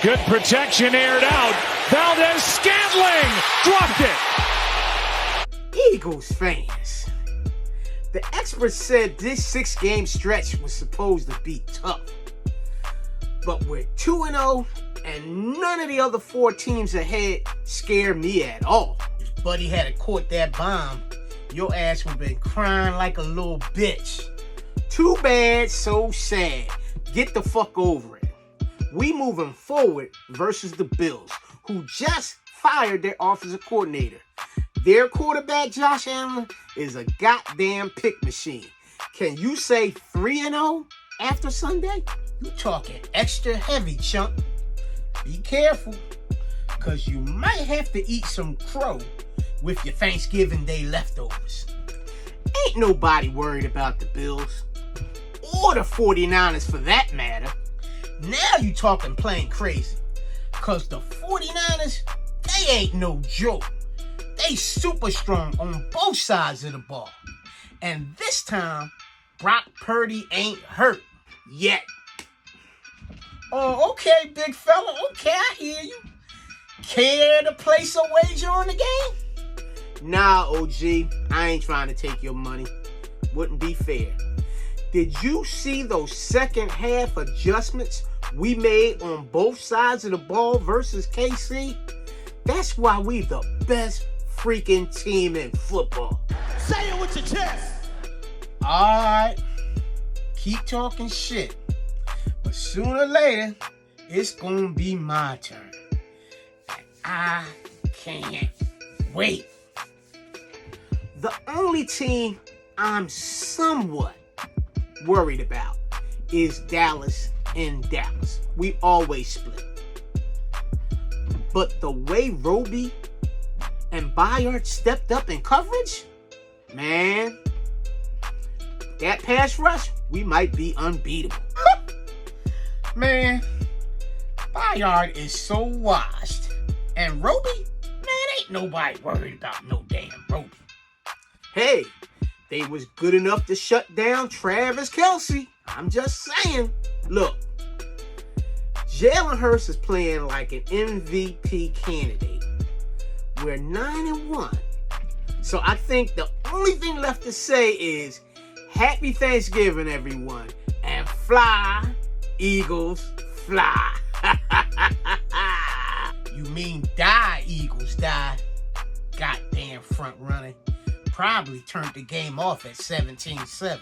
Good protection, aired out. Valdez-Scantling dropped it. Eagles fans, the experts said this 6-game stretch was supposed to be tough. But we're 2-0, and none of the other 4 teams ahead scare me at all. If Buddy had caught that bomb, your ass would have been crying like a little bitch. Too bad, so sad. Get the fuck over it. We moving forward versus the Bills, who just fired their offensive coordinator. Their quarterback, Josh Allen, is a goddamn pick machine. Can you say 3-0 after Sunday? You talking extra heavy, chump. Be careful, because you might have to eat some crow with your Thanksgiving Day leftovers. Ain't nobody worried about the Bills, or the 49ers for that matter. Now you talking plain crazy, because the 49ers, they ain't no joke. They super strong on both sides of the ball. And this time, Brock Purdy ain't hurt yet. Oh, okay, big fella. Okay, I hear you. Care to place a wager on the game? Nah, OG. I ain't trying to take your money. Wouldn't be fair. Did you see those second half adjustments we made on both sides of the ball versus KC? That's why we the best freaking team in football. Say it with your chest. Alright. Keep talking shit. But sooner or later, it's gonna be my turn. And I can't wait. The only team I'm somewhat worried about is Dallas and Dallas. We always split. But the way Roby and Bayard stepped up in coverage, man, that pass rush, we might be unbeatable. Man, Bayard is so washed. And Roby, man, ain't nobody worried about no damn Roby. Hey, they was good enough to shut down Travis Kelce. I'm just saying. Look, Jalen Hurts is playing like an MVP candidate. We're 9-1. So I think the only thing left to say is Happy Thanksgiving, everyone. And fly, Eagles, fly. You mean die, Eagles, die. Goddamn front running. Probably turned the game off at 17-7.